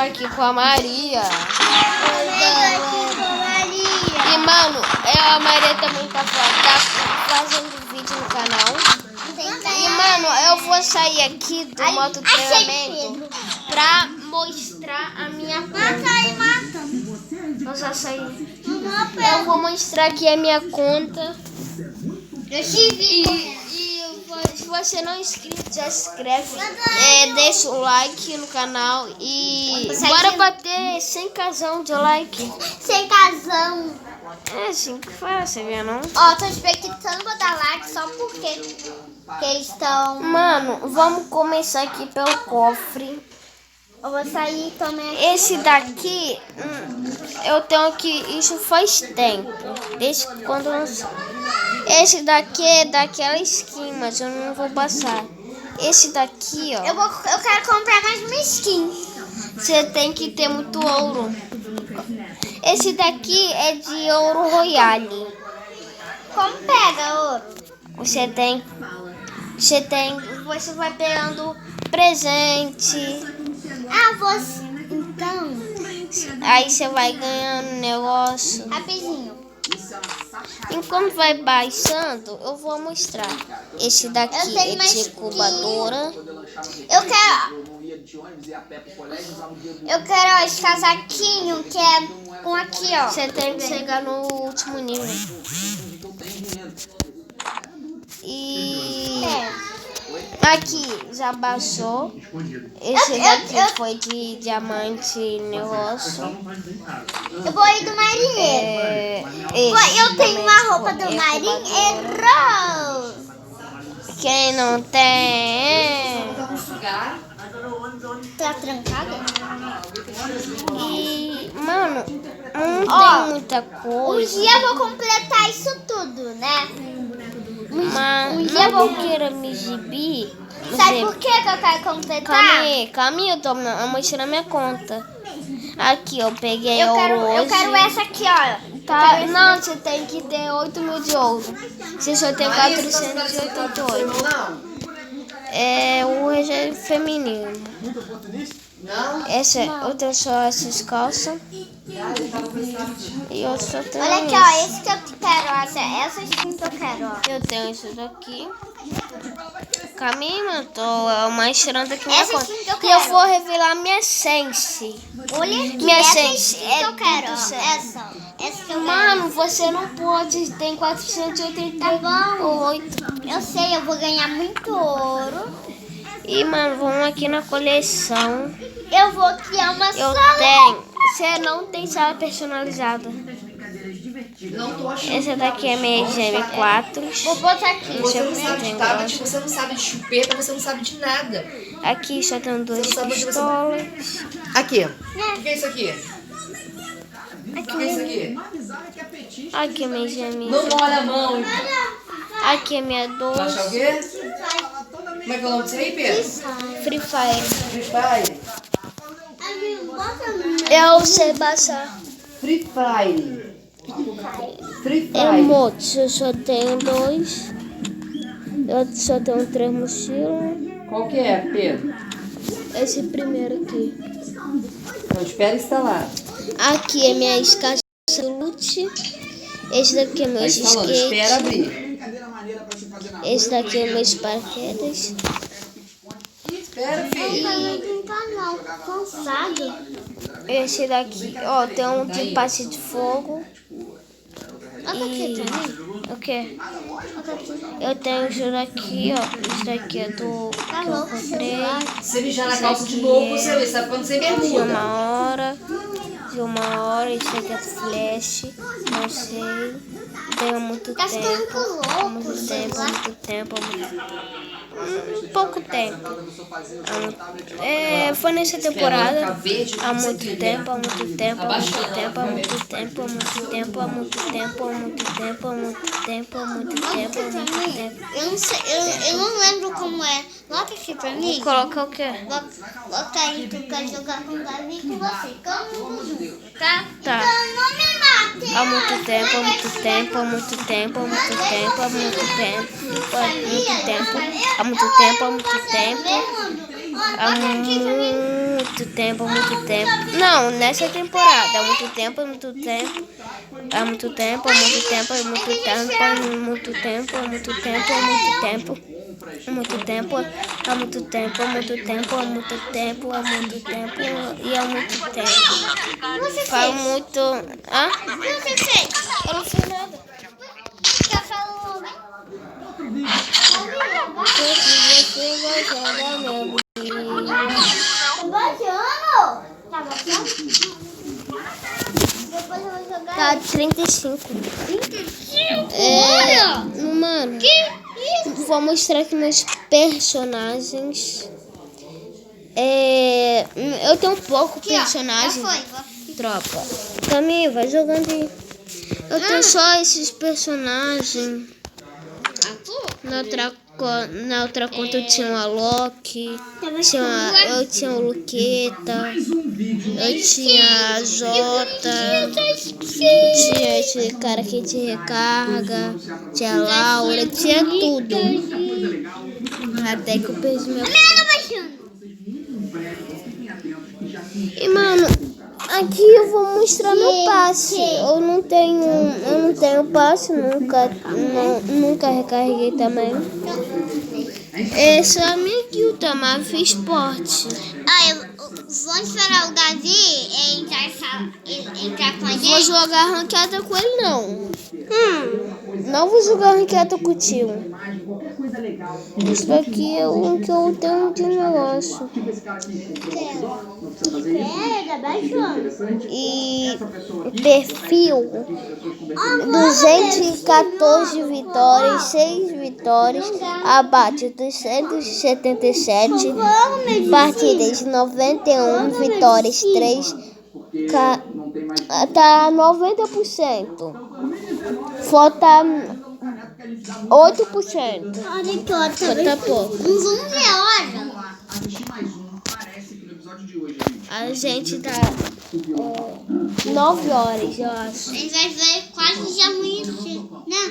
aqui com a Maria. E, mano, a Maria também tá fazendo vídeo no canal. E, mano, eu vou sair aqui do modo treinamento pra mostrar a minha conta. Eu já saí. Eu vou mostrar aqui a minha conta. Se você não é inscrito, já se inscreve. Deixa o like no canal. E bora bater 100 casão de like. 100 casão. É assim que faz, você vê, não? Ó, tô expectando botar like só porque eles estão... Mano, vamos começar aqui pelo cofre. Eu vou sair também. Esse daqui, eu tenho aqui, isso faz tempo. Desde quando eu lançou. Esse daqui é daquela skin, mas eu não vou passar. Esse daqui, ó. Eu quero comprar mais uma skin. Você tem que ter muito ouro. Esse daqui é de ouro royale. Como pega ouro? Você vai pegando presente. Ah, você... Então... Aí você vai ganhando negócio. Rapidinho. Enquanto vai baixando, eu vou mostrar. Esse daqui é de incubadora. Eu quero esse casaquinho que é um aqui, ó. Você tem que chegar no último nível. E... aqui já baixou. Esse daqui foi de diamante negócio. Eu vou ir do marinheiro. Eu tenho uma roupa do marinheiro. Quem não tem? Tá trancada? E, mano, não tem muita coisa. Um dia eu vou completar isso tudo, né? Mas não queira me exibir. Sabe por que eu quero completar? Calma aí, eu tô mostrando a minha conta. Aqui, eu peguei ouro hoje. Eu quero essa aqui, ó. Tá, não, você tem que ter 8 mil de ouro. Você só tem 488. É o regime feminino. Eu tenho só essas calças. E eu só tenho olha aqui, ó, esse que eu quero, essa skin que eu quero, ó. Eu tenho isso daqui. Caminho, tô mostrando aqui minha conta. E eu vou revelar minha sense. Olha aqui, minha essa sense skin que eu quero, ó. Essa que eu mano, você não pode, tem 488. Tá bom. Eu sei, eu vou ganhar muito ouro. E, mano, vamos aqui na coleção. Eu vou criar uma sala. Tenho. Você não tem sala personalizada. Essa daqui é minha GM4. Vou botar aqui. Você não sabe de tablet, você não sabe de chupeta, você não sabe de nada. Aqui só tem 2 pistolas. Aqui. O que é isso aqui? O que é isso aqui? Aqui é minha GM. Não molha a mão. Aqui é minha 12. Vai achar o quê? Como é que é o nome disso aí, Pedro? Free Fire. Free Fire. Eu sei baixar. Free Fire. Free Fire. Emotes, eu só tenho 2. Eu só tenho 3 mochilas. Qual que é, Pedro? Esse primeiro aqui. Então espera instalar. Aqui é minha escassa loot. Esse daqui é meu skate. Espera abrir. Esse daqui é meus paraquedas. Espera, filho. Não, cansado. Esse daqui, ó, tem um de passe de fogo. O quê? Eu tenho isso daqui, ó. Isso daqui é do que eu comprei. Se mijar na calça de novo, você vê, sabe quando você De bermuda. uma hora, isso aqui é flash. Não sei. Deu muito Tá ficando tempo. louco, Muito tempo. Pouco tempo. Foi nessa temporada. Há muito tempo. Eu não lembro como é. Bota aqui pra mim. Coloca o quê? Bota aí, tu quer jogar com o Davi com você. Vamos junto, tá? Tá. Então não me mate. Há muito tempo. Há muito tempo. muito tempo, há muito tempo. Não, nessa temporada. Há muito tempo, há muito tempo. Há muito tempo, há muito tempo, há muito tempo, há muito tempo, há muito tempo, há muito tempo. Há muito tempo, há muito tempo, há muito tempo, há muito tempo, há muito tempo e há muito tempo. Você Faz fez? muito. Hã? O que você fez? Eu não fiz nada. Já falou. Você vai jogar meu filho. Tá baixando? Tá baixando? Depois eu vou jogar. Tá 35. 35? Mano, Que isso? vou mostrar aqui meus personagens. Eu tenho pouco Aqui, ó. personagem. Já foi. Tropa. Caminho, vai jogando aí. Eu tenho só esses personagens. Na outra conta eu tinha o Alok, eu tinha o Luqueta, eu tinha a Jota, tinha esse cara que te recarga, tinha a Laura, tinha tudo. Até que eu perdi meu. Tá baixando. E mano, aqui eu vou mostrar meu passe. Eu não tenho passe, nunca recarreguei também. Essa é a minha guilda, mas fiz esporte. Vou esperar o Davi entrar com a Vou gente. jogar ranqueada com ele não. Não vou jogar ranqueada contigo. Isso aqui é o que eu tenho de negócio. Tá baixando. E perfil 214 vitórias, 6 vitórias, abate 277, partidas 91, vitórias 3, tá 90%, falta 8%, Olha que hora tá falta pouco. Não vamos ver a hora. A gente tá 9 horas, eu acho. A gente vai ver quase já amanhecer, né?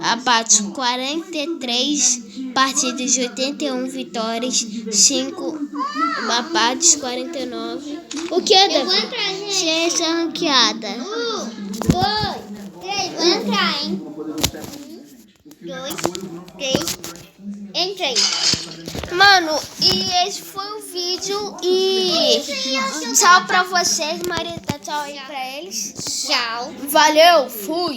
Abate 43, partidas de 81 vitórias, 5 abates 49. O que é, Eu vou Davi? entrar, gente. Ciência ranqueada. 1, 2, 3, vou entrar, hein? 1, 2, 3, entrei. Mano, e esse foi o vídeo. E tchau pra vocês, Marita. Tchau aí pra eles. Tchau. Valeu, fui.